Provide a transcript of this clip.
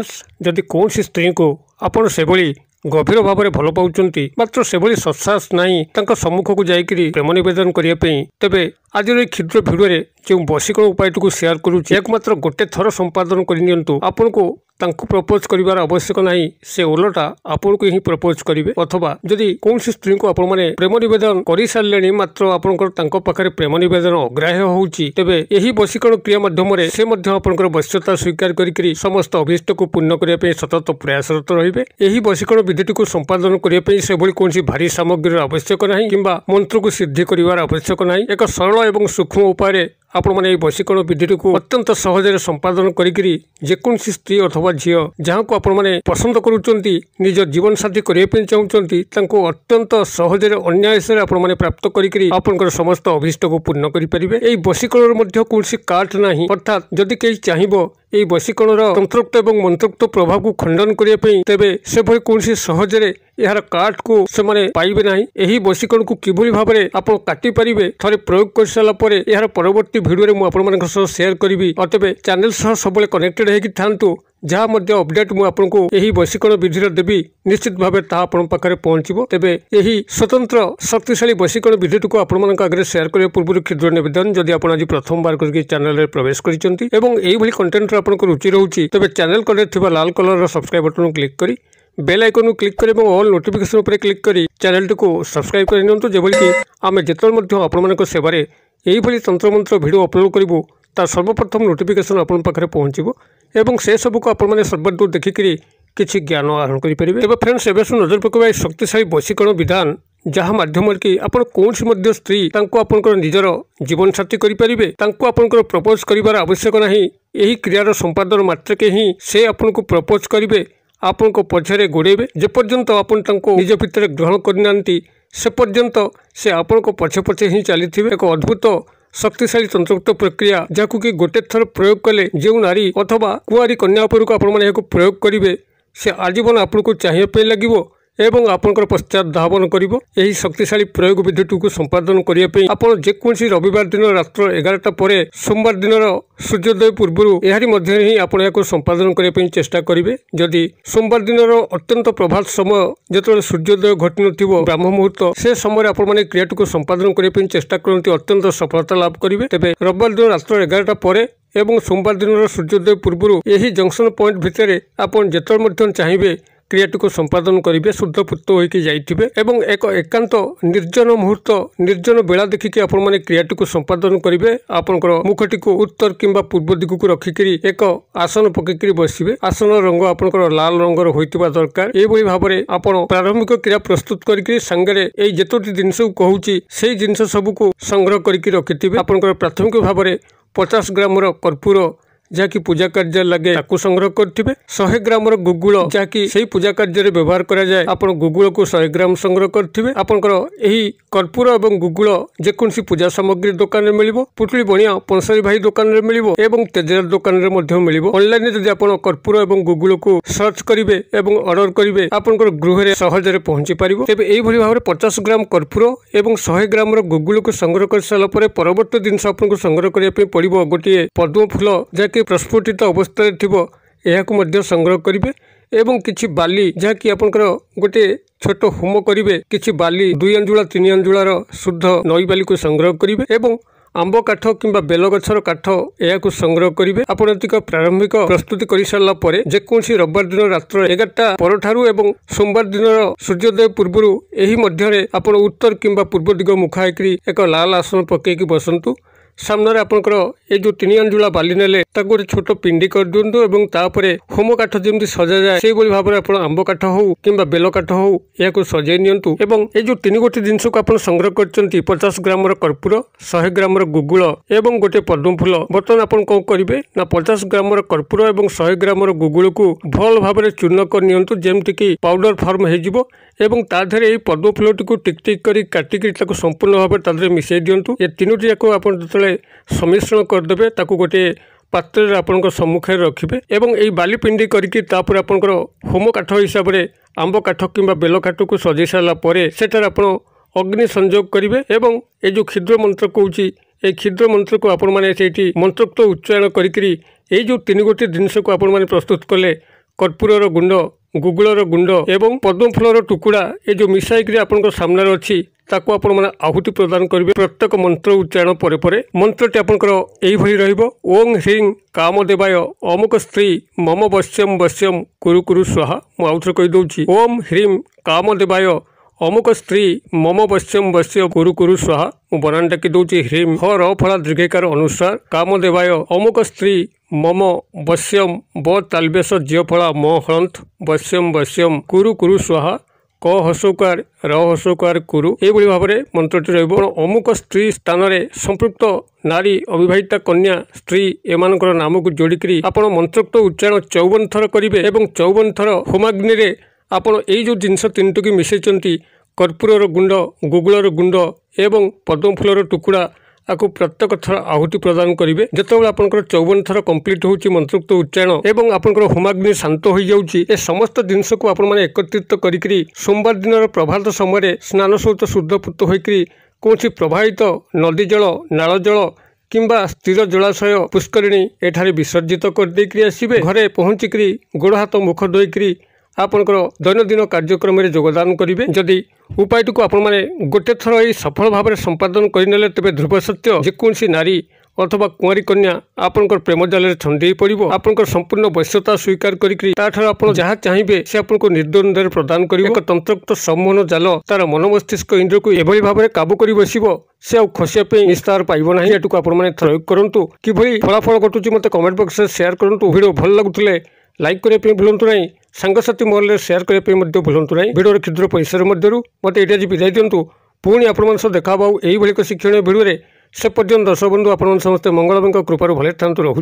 Friends जदि कौन स्त्री को आपण से गभीर भाव में भल पाँच मात्र से सत्साहस ना सम्मुख को जाकि प्रेम नवेदन करने तेरे आज क्षुद्र भिडियो जो बशीकरण उपाय शेयर करुच्ची मात्र गोटे थर संपादन करनी आपन को प्रपोज कर आवश्यक ना से ओलटा आपन को ही प्रपोज करेंगे अथवा जदि कौन स्त्री को आपण मैंने प्रेम नवेदन कर सारे मात्र आपंकर प्रेम नवेदन अग्राह्य होची तेबे यही बशीकरण क्रिया माध्यम से आपंकर वश्यता स्वीकार कर समस्त अभीष्ट को पूर्ण करने सतत प्रयासरत रहिबे। यही बशीकरण विधिटी को संपादन करने से कौन भारी सामग्री आवश्यक ना कि मंत्र को सिद्धि कर आवश्यक ना एक सरल एवं सूक्ष्म उपाय आपण मैंने बशीकरण विधि को अत्यंत सहज संपादन करेकोसी स्त्री अथवा झी जहाँ को आपण मैंने पसंद करुँच निज जीवन साथी करने चाहते अत्यंत सहज अन्यायस मैंने प्राप्त कर समस्त अभीष्ट को पूर्ण करेंगे। बशीकरण कौन काट ना अर्थात जदि कहीं चाहिए यही बशीकरण तंत्रोक्त और मंत्रोक्त प्रभाव को खंडन करने तेरे से कौन सहजरे यार काट को से पाइबे ना। यही बशीकरण को किभली भाव में आप काटी पारे थे प्रयोग कर सारापर यार परवर्ती भिडियो मुझे शेयर करी और तेज चैनल सह सब कनेक्टेड होता जहाँ अपडेट मुझको यही बशीकरण विधि देवी निश्चित भाव पाखे पहुंचो। तेबे यही स्वतंत्र शक्तिशाली बशीकरण विधि को आगे शेयर करने पूर्व क्षुद्र नवेदन जदि आप आज प्रथम बार करके चैनल में प्रवेश करी कंटेंट आपको रुचि रोचे तेज चैनल कलर लाल कलर सब्सक्राइब बटन क्लिक करी बेल आइकन क्लिक कर ऑल नोटिफिकेशन उपर क्लिक करी चैनल को सब्सक्राइब कर जेभली कि आम जिते आपण सेवार यही तंत्र मंत्र भिडियो अपलोड करूँ तार सर्वप्रथम नोटिफिकेशन आपन पाखे पहुँचो एवं से सब को आपने सर्वदूर देखिकी किसी ज्ञान आहरण करेंगे। तेज फ्रेंड्स एवं नजर पकड़ शक्तिशाली बशीकरण विधान जहाँ माध्यम कि आपण कौन स्त्री आपंकर निजर जीवन साथी करेंगे आपंकर प्रपोज कर आवश्यक ना यही क्रियार संपादन मात्रके ही से आपन को प्रपोज करेंगे आपण को पछरे गोड़ेबे जेपर्यंत आपण निज भितर ग्रहण करना से पर्यंत से आपण को पछे पछे ही चली एक अद्भुत शक्तिशाली तंत्रोक्त प्रक्रिया जहाँ कि गोटे थर प्रयोग कले जो नारी अथवा कुआरी कन्या उपरको आपण माने प्रयोग करेंगे से आजीवन आपन को चाहिए लगे एवं आपंकर पश्चात धावन करिवो। यही शक्तिशाली प्रयोग विधि को संपादन करने आपड़ जेकोसी रविवार दिन रात्र 11टा पर सोमवार दिन सूर्योदय पूर्व यारी मध्य ही आपण या संपादन करने चेष्टा करेंगे। जदि सोमवार दिन अत्यंत प्रभात समय जो सूर्योदय घटी न ब्राह्म मुहूर्त से समय आपण मैंने क्रियाटी को संपादन करने चेष्टा करते अत्यंत सफलता लाभ करेंगे। तेज रविवार दिन रात्र 11टा पर एवं सोमवार दिन सूर्योदय पूर्व यही जंक्शन पॉइंट भितर आपड़ जिते चाहिए क्रियाटी को संपादन करेंगे शुद्ध पुत होकर जाइए एवं एक एकांत निर्जन मुहूर्त निर्जन बेला देखिकी आपण मैंने क्रियाटी को संपादन करेंगे। आपंकर मुखटी को उत्तर किंबा पूर्व दिग को रखिकी एक आसन पकईकरी बसवे आसन रंग आपंकर लाल रंगर होता दरकार यही भाव में आप प्रारंभिक क्रिया प्रस्तुत करके सांगे यही जेतोटी जिनस कहूँ से जिनस सबको संग्रह करके रखिथे। आपंकर प्राथमिक भाव में 50 ग्राम कर्पूर जहाँकि पूजा कार्य लगे ताकू संग्रह करेंगे। 100 ग्राम गुगुल जहाँकि से पूजा कार्य व्यवहार करा जाए आपण गुगुल को 100 ग्राम संग्रह करेंगे। आपंकर यही कर्पूर और गुगुल जेकोसी पूजा सामग्री दुकान में मिल पुटली बणिया पंसारी भाई दुकान में मिल एवं तेजरात दुकान में मिल ऑनलाइन जदि आप कर्पूर और गुगुल को सर्च करेंगे और ऑर्डर करेंगे आपंकर गृह सहजरे पहुंची पार। तेज यही भाव में 50 ग्राम कर्पूर और 100 ग्राम गुगुल को संग्रह कर सारापर परवर्त जिनस आपको संग्रह करने पड़ो गोटे पद्म फूल जहाँकि प्रस्फुटित अवस्था यह संग्रह करेंगे एवं किछि बाली जहाँकि आपंकर गोटे छोट होम करेंगे किछि बाली 2 अंजुला 3 अंजुलार शुद्ध नई बाली को संग्रह करेंगे एवं आंब काठ किंबा बेल गछर काठ यह संग्रह करेंगे। आपणिक प्रारंभिक प्रस्तुति कर सारापर जेकोसी रविवार दिन रात्र 11टा परठारु एवं सोमवार दिन सूर्योदय पूर्व यही मध्य आप उत्तर किंबा पूर्व दिग मुखा एक लाल आसन पकईकी बसतु सामने आपंकर ये जो 3 अंजुला बाली नेले गोटे छोट पिंडी कर दिंतु और तापर होम काठ जमी सजा जाए से भाव में आप आंब काठ हो कि बेल काठ हो यह सजाई नियंतु एवं ये जो 3 गोटे जिनस को आप संग्रह कर 50 ग्राम कर्पूर 100 ग्राम गुगुल एवं गोटे पद्म फूल बर्तमान आप कौन करेंगे ना 50 ग्राम कर्पूर और 100 ग्राम गुगुल को भल भाव में चूर्ण कर नियंतु जेमती पाउडर फॉर्म हो एवं ताधरे यही पद्म फूलटी को टिक टिक कर काटिकी संपूर्ण भाव में ताधरे मिसई दिंतु। ये तीनोटी जाक आप जो सम्मिश्रण करदे गोटे पात्र आपण सम्मुखें रखिए एवं यही बाली पिंडी करके आपंकर होम काठ हिसाब से आंब काठ कि बेल काठ को सजै सारापर सेठार आप अग्नि संयोग करेंगे एवं ये जो क्षुद्र मंत्र कहूँ ये क्षुद्र मंत्र को आपण मैंने से मंत्रोक्त उच्चारण करी जो 3 गोटे जिनस को आपण मैंने प्रस्तुत कले कर्पूर गुंड गुगुलर गुंड एवं पद्म फूलर टुकुड़ा ये जो मिसाई आपण सामने अच्छी ताकू आपण मैंने आहुति प्रदान करेंगे। प्रत्येक मंत्र उच्चारण पर मंत्रटी आपंकर यही ओं ह्रीं कामदेवाय अमुक स्त्री मम वश्यम वश्यम कुरु कुरु स्वाहा। मुझे कहीदे ओं ह्रीं कामदेवाय अमुक स्त्री मम वश्यम वश्य कुरु कुरु स्वाहा। बनान डाकी दूची ह्रीं ह र फला दीर्घकार अनुसार कामदेवाय अमुक स्त्री मम वश्यम ब तालबेश जियो फला म हंत वश्यम वश्यम कुरु कुरु स्वाहा क हसोकार र हसोकार कुरु। यही भाव में मंत्रटी अमुक स्त्री स्थान में संपृक्त नारी अविवाहिता कन्या स्त्री एम नाम को जोड़िकी आपण मंत्रोक्त उच्चारण 54 थर करेंगे और 54 थर होमाग्नि रे आपण यही जो जिनस तीनटी मिसई कर्पूर गुंड गुगुलर गुंड एवं पद्म फूलर टुकुड़ा आपको प्रत्येक थर आहुति प्रदान करेंगे। जितेबाला आपंकर 54 थर कंप्लीट होची मंत्रोक्त उच्चारण एवं आपंकर होमाग्नि शांत हो जाउची ए समस्त जिनस को आपण माने एकत्रित करिकरी सोमवार दिन प्रभात समय स्नान सहित शुद्धपूत होइकरी कोनसी प्रवाहित नदी जल नाल जल किंबा स्थिर जलाशय पुष्करिणी एठारे विसर्जित कर देकरी आसीबे। घरे पहुंचिकरी गोड़ हाथ मुख धोइकरी आपनकर दैनंदिन कार्यक्रम में योगदान करेंगे। जदि उपायटी को आपण माने गोटे थर यही सफल भाव में संपादन करने तेज ध्रुव सत्य जेकोसी नारी अथवा कुआरी कन्या आपनकर प्रेम जाल छंदे पड़ो आपनकर संपूर्ण वैश्यता स्वीकार करी आप जहाँ चाहिए से आपको निर्द्वंद्व प्रदान कर एक तंत्रोक्त सम्मोहन जाल तार मन मस्तिष्क इंद्र को एभली भाव में काबू कर बस से आ खसिया निस्तार पाइब ना। एटू आप प्रयोग करूँ कि फलाफल घटुची मत कमेंट बॉक्स में शेयर करूँ। वीडियो भल लगुले लाइक करने भूलु ना सांगसाथी महल शेयर करने भूलु ना। वीडियो क्षुद्र पैसा मध्य मत ये आज विदाय दिंतु पुणी आपण देखा यही शिक्षण भिडियो से पर्यंत दर्शक बंधु आपण समस्ते मंगलमय कृपार भले था रहू।